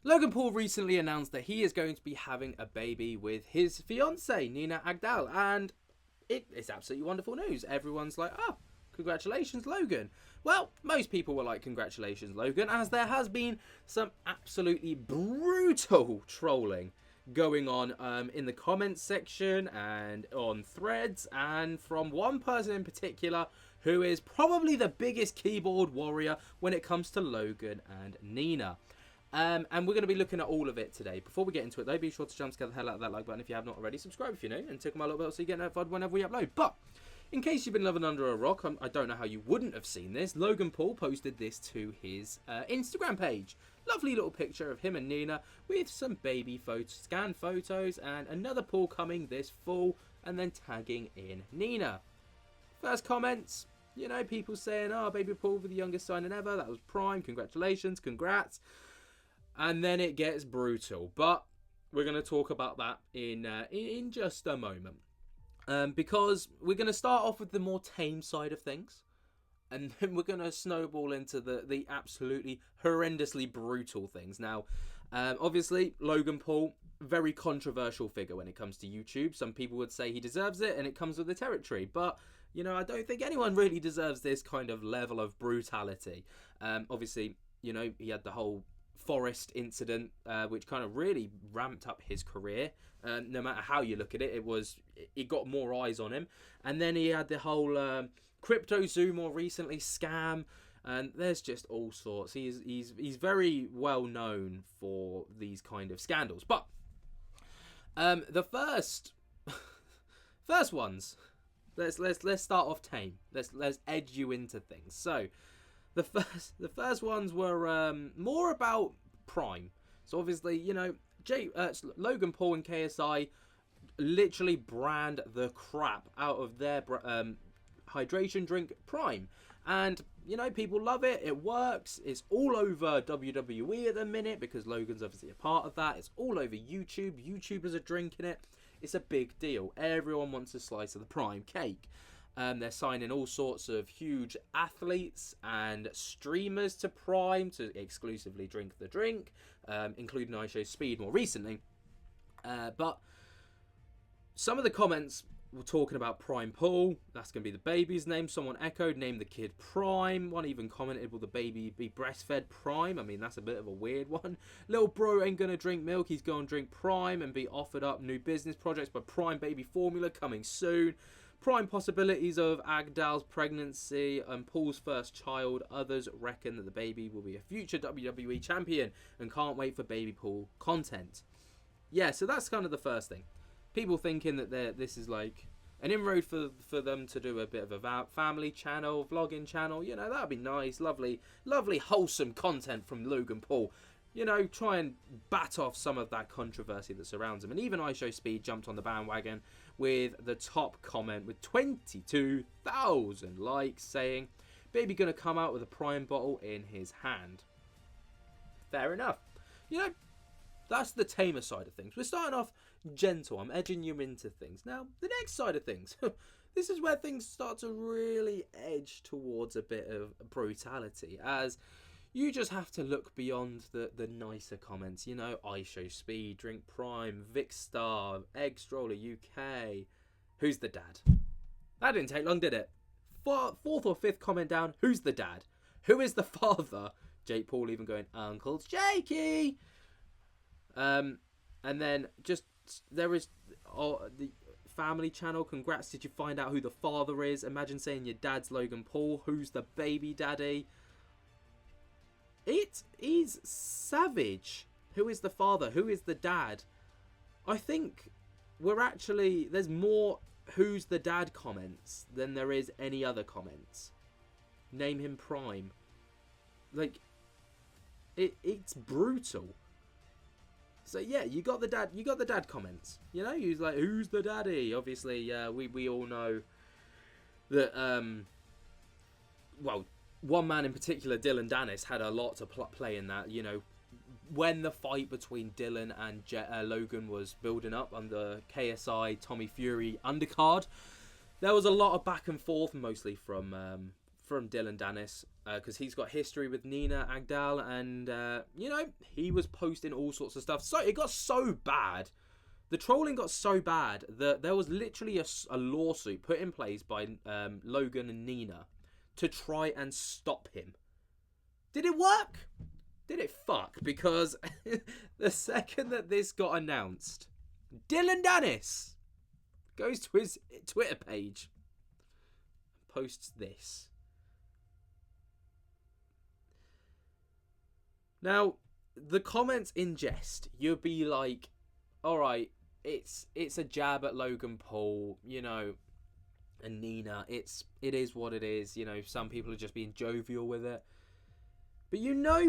Logan Paul recently announced that he is going to be having a baby with his fiancée, Nina Agdal, and it's absolutely wonderful news. Everyone's like, oh, congratulations, Logan. Well, most people were like, congratulations, Logan, as there has been some absolutely brutal trolling going on in the comments section and on threads, and from one person in particular who is probably the biggest keyboard warrior when it comes to Logan and Nina. And we're going to be looking at all of it today. Before we get into it, though, be sure to jump scare the hell out of that like button if you have not already. Subscribe if you're new, and tick my little bell so you get notified whenever we upload. But in case you've been living under a rock, I don't know how you wouldn't have seen this. Logan Paul posted this to his Instagram page. Lovely little picture of him and Nina with some baby scan photos, and another Paul coming this fall, and then tagging in Nina. First comments, you know, people saying, oh, baby Paul with the youngest signing ever. That was prime. Congratulations. Congrats. And then it gets brutal. But we're going to talk about that in just a moment. Because we're going to start off with the more tame side of things. And then we're going to snowball into the absolutely horrendously brutal things. Now, obviously, Logan Paul, very controversial figure when it comes to YouTube. Some people would say he deserves it, and it comes with the territory. But, you know, I don't think anyone really deserves this kind of level of brutality. Obviously, you know, he had the whole Forest incident, which kind of really ramped up his career. No matter how you look at it, it got more eyes on him. And then he had the whole Crypto Zoo more recently scam, and there's just all sorts. He's very well known for these kind of scandals. But the first ones, let's start off tame. Let's edge you into things. So the first ones were more about Prime. So obviously, you know, Logan Paul and KSI literally brand the crap out of their hydration drink Prime, and you know, people love it. It works. It's all over WWE at the minute because Logan's obviously a part of that. It's all over YouTube. YouTubers are drinking it. It's a big deal. Everyone wants a slice of the Prime cake. They're signing all sorts of huge athletes and streamers to Prime to exclusively drink the drink, including iShowSpeed more recently. But some of the comments were talking about Prime Paul. That's going to be the baby's name. Someone echoed, name the kid Prime. One even commented, will the baby be breastfed Prime? I mean, that's a bit of a weird one. Little bro ain't going to drink milk. He's going to drink Prime and be offered up new business projects by Prime Baby Formula coming soon. Prime possibilities of Agdal's pregnancy and Paul's first child. Others reckon that the baby will be a future WWE champion and can't wait for Baby Paul content. Yeah, so that's kind of the first thing. People thinking that this is like an inroad for them to do a bit of a family channel, vlogging channel. You know, that'd be nice, lovely, wholesome content from Logan Paul. You know, try and bat off some of that controversy that surrounds him. And even iShowSpeed jumped on the bandwagon with the top comment with 22,000 likes saying, baby gonna come out with a Prime bottle in his hand. Fair enough. You know, that's the tamer side of things. We're starting off gentle. I'm edging you into things. Now, the next side of things. This is where things start to really edge towards a bit of brutality, as you just have to look beyond the nicer comments. You know, iShowSpeed, Drink Prime, Vicstar, Egg Stroller UK. Who's the dad? That didn't take long, did it? Fourth or fifth comment down, who's the dad? Who is the father? Jake Paul even going, Uncle Jakey. And then just, there is the family channel. Congrats, did you find out who the father is? Imagine saying your dad's Logan Paul. Who's the baby daddy? It is savage. Who is the father? Who is the dad? I think there's more who's the dad comments than there is any other comments. Name him Prime. Like, it's brutal. So yeah, you got the dad comments. You know, he's like, who's the daddy? Obviously, we all know that well, one man in particular, Dylan Danis, had a lot to play in that. You know, when the fight between Dylan and Logan was building up under KSI Tommy Fury undercard, there was a lot of back and forth, mostly from from Dylan Danis, because he's got history with Nina Agdal, and he was posting all sorts of stuff. So it got so bad, the trolling got so bad that there was literally a lawsuit put in place by Logan and Nina to try and stop him. Did it work? Did it fuck? Because the second that this got announced, Dylan Danis goes to his Twitter page and posts this. Now, the comments in jest, you'd be like, alright, it's a jab at Logan Paul, and Nina. It is what it is. Some people are just being jovial with it. But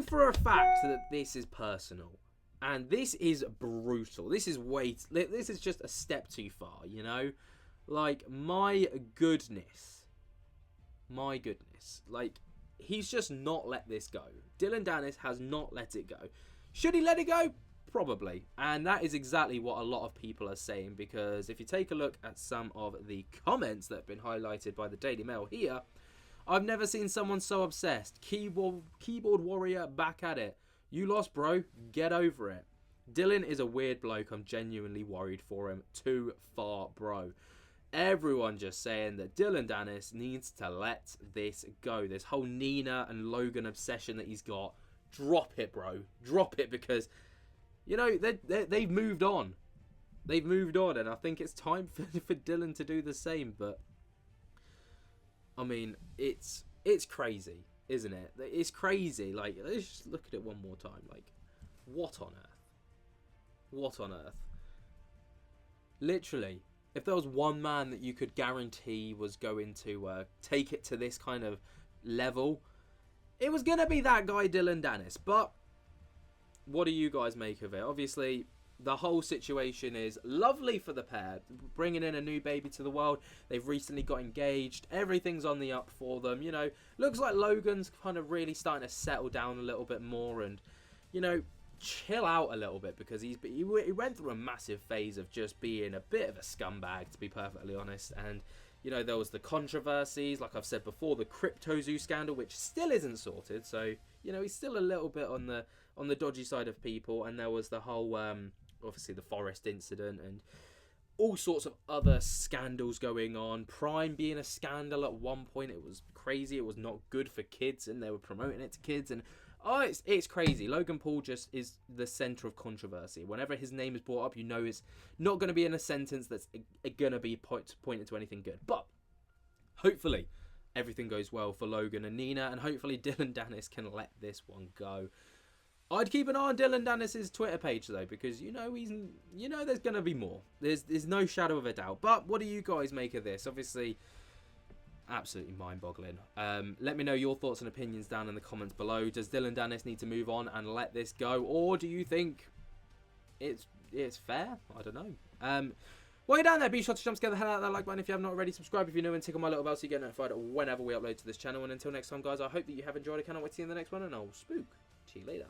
for a fact that this is personal. And this is brutal. This is just a step too far, Like, my goodness. Like, he's just not let this go. Dylan Danis has not let it go. Should he let it go? Probably. And that is exactly what a lot of people are saying, because if you take a look at some of the comments that have been highlighted by the Daily Mail here, I've never seen someone so obsessed. Keyboard warrior back at it. You lost, bro. Get over it. Dylan is a weird bloke. I'm genuinely worried for him. Too far, bro. Everyone just saying that Dylan Danis needs to let this go. This whole Nina and Logan obsession that he's got. Drop it, bro. Drop it, because, they've moved on. They've moved on, and I think it's time for Dylan to do the same. But, I mean, it's crazy, isn't it? It's crazy. Like, let's just look at it one more time. Like, what on earth? What on earth? Literally, if there was one man that you could guarantee was going to take it to this kind of level, it was going to be that guy, Dylan Danis. But what do you guys make of it? Obviously, the whole situation is lovely for the pair. Bringing in a new baby to the world. They've recently got engaged. Everything's on the up for them. Looks like Logan's kind of really starting to settle down a little bit more and, chill out a little bit, because he went through a massive phase of just being a bit of a scumbag, to be perfectly honest. And there was the controversies, like I've said before, the CryptoZoo scandal, which still isn't sorted. So he's still a little bit on the dodgy side of people. And there was the whole obviously the Forest incident and all sorts of other scandals going on. Prime being a scandal at one point. It was crazy. It was not good for kids, and they were promoting it to kids. And it's crazy. Logan Paul just is the centre of controversy. Whenever his name is brought up, it's not going to be in a sentence that's going to be pointed to anything good. But hopefully everything goes well for Logan and Nina, and hopefully Dylan Danis can let this one go. I'd keep an eye on Dylan Danis' Twitter page, though, because, he's there's going to be more. There's no shadow of a doubt. But what do you guys make of this? Obviously, absolutely mind-boggling. Let me know your thoughts and opinions down in the comments below. Does Dylan Danis need to move on and let this go, or do you think it's fair? I don't know. While you're down there, be sure to jump together, hell out of that like button if you have not already. Subscribe if you're new, and tick on my little bell so you get notified whenever we upload to this channel. And until next time, guys, I hope that you have enjoyed. I cannot wait to see you in the next one, and I'll spook to you later.